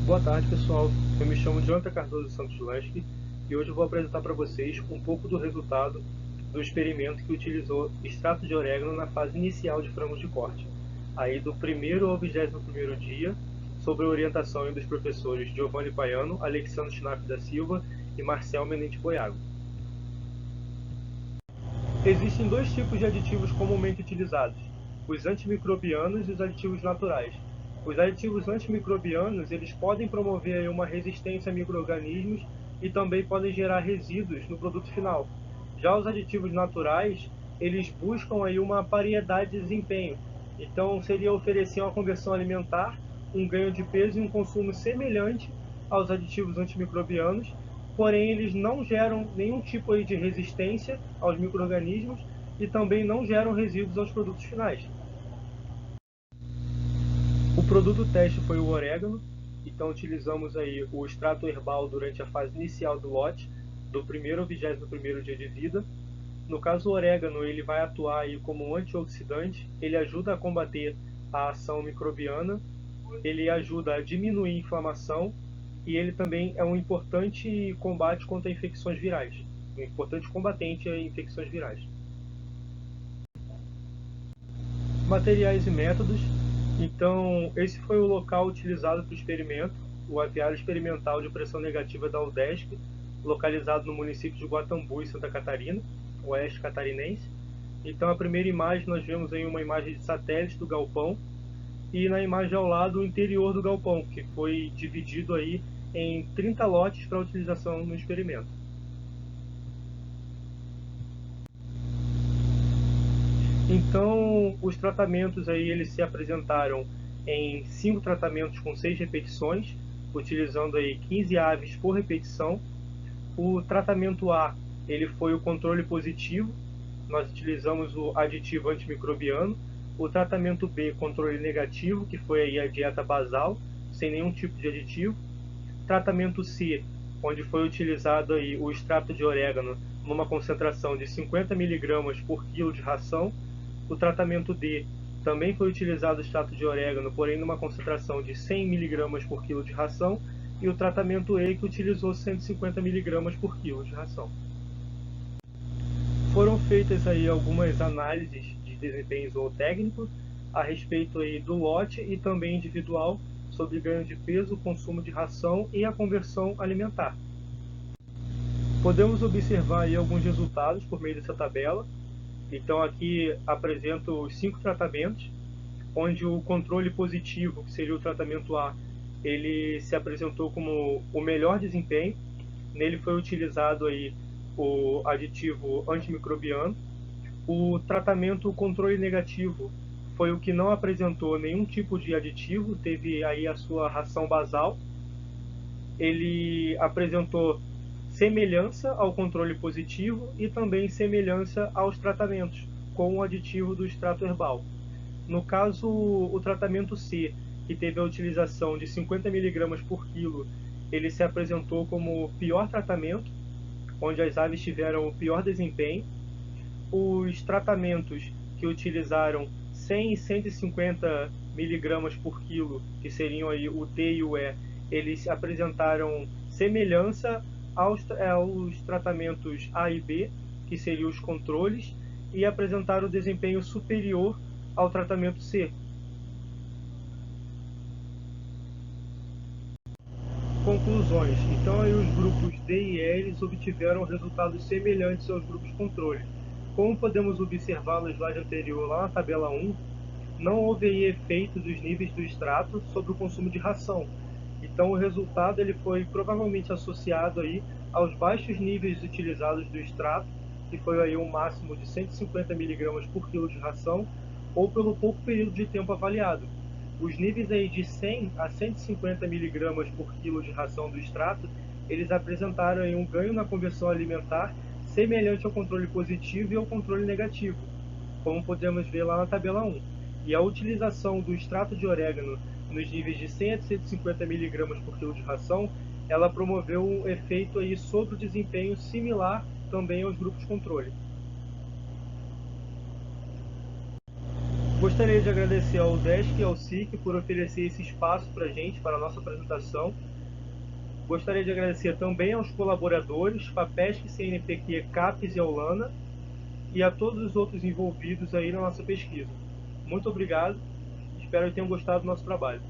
Boa tarde, pessoal. Eu me chamo Jonathan Cardoso Santos Lansky e hoje eu vou apresentar para vocês um pouco do resultado do experimento que utilizou extrato de orégano na fase inicial de frangos de corte, aí do primeiro ao 21º dia, sob a orientação dos professores Giovanni Paiano, Alexandre Schnapp da Silva e Marcel Menente Boiago. Existem dois tipos de aditivos comumente utilizados, os antimicrobianos e os aditivos naturais. Os aditivos antimicrobianos, eles podem promover uma resistência a micro-organismos e também podem gerar resíduos no produto final. Já os aditivos naturais, eles buscam aí uma paridade de desempenho. Então, seria oferecer uma conversão alimentar, um ganho de peso e um consumo semelhante aos aditivos antimicrobianos, porém eles não geram nenhum tipo aí de resistência aos micro-organismos e também não geram resíduos aos produtos finais. O produto teste foi o orégano, então utilizamos aí o extrato herbal durante a fase inicial do lote, do 1º ao 21º dia de vida. No caso, o orégano ele vai atuar aí como um antioxidante, ele ajuda a combater a ação microbiana, ele ajuda a diminuir a inflamação e ele também é um importante combate contra infecções virais, um importante combatente a infecções virais. Materiais e métodos. Então, esse foi o local utilizado para o experimento, o aviário experimental de pressão negativa da UDESC, localizado no município de Guatambu, em Santa Catarina, oeste catarinense. Então, a primeira imagem, nós vemos aí uma imagem de satélite do galpão, e na imagem ao lado o interior do galpão, que foi dividido aí em 30 lotes para utilização no experimento. Então, os tratamentos aí eles se apresentaram em 5 tratamentos com 6 repetições, utilizando aí 15 aves por repetição. O tratamento A, ele foi o controle positivo, nós utilizamos o aditivo antimicrobiano. O tratamento B, controle negativo, que foi aí a dieta basal, sem nenhum tipo de aditivo. Tratamento C, onde foi utilizado aí o extrato de orégano numa concentração de 50 mg por quilo de ração. O tratamento D, também foi utilizado o extrato de orégano, porém numa concentração de 100 mg por quilo de ração. E o tratamento E, que utilizou 150 mg por quilo de ração. Foram feitas aí algumas análises de desempenho zootécnico a respeito aí do lote e também individual sobre ganho de peso, consumo de ração e a conversão alimentar. Podemos observar aí alguns resultados por meio dessa tabela. Então aqui apresento os 5 tratamentos, onde o controle positivo, que seria o tratamento A, ele se apresentou como o melhor desempenho. Nele foi utilizado aí o aditivo antimicrobiano. O tratamento controle negativo foi o que não apresentou nenhum tipo de aditivo, teve aí a sua ração basal. Ele apresentou semelhança ao controle positivo e também semelhança aos tratamentos com o aditivo do extrato herbal. No caso, o tratamento C, que teve a utilização de 50 mg por quilo, ele se apresentou como o pior tratamento, onde as aves tiveram o pior desempenho. Os tratamentos que utilizaram 100 e 150 mg por quilo, que seriam aí o D e o E, eles apresentaram semelhança aos tratamentos A e B, que seriam os controles, e apresentaram desempenho superior ao tratamento C. Conclusões. Então, aí os grupos D e E eles obtiveram resultados semelhantes aos grupos controle. Como podemos observar no slide anterior, lá na tabela 1, não houve aí efeito dos níveis do extrato sobre o consumo de ração. Então, o resultado ele foi provavelmente associado aí aos baixos níveis utilizados do extrato, que foi aí um máximo de 150 mg por quilo de ração, ou pelo pouco período de tempo avaliado. Os níveis aí de 100 a 150 mg por quilo de ração do extrato, eles apresentaram aí um ganho na conversão alimentar semelhante ao controle positivo e ao controle negativo, como podemos ver lá na tabela 1. E a utilização do extrato de orégano nos níveis de 100 a 150 mg por quilo de ração, ela promoveu um efeito aí sobre o desempenho similar também aos grupos controle. Gostaria de agradecer ao UDESC e ao SIC por oferecer esse espaço para a gente, para a nossa apresentação. Gostaria de agradecer também aos colaboradores, FAPESC, CNPq, CAPES e Aulana, e a todos os outros envolvidos aí na nossa pesquisa. Muito obrigado, espero que tenham gostado do nosso trabalho.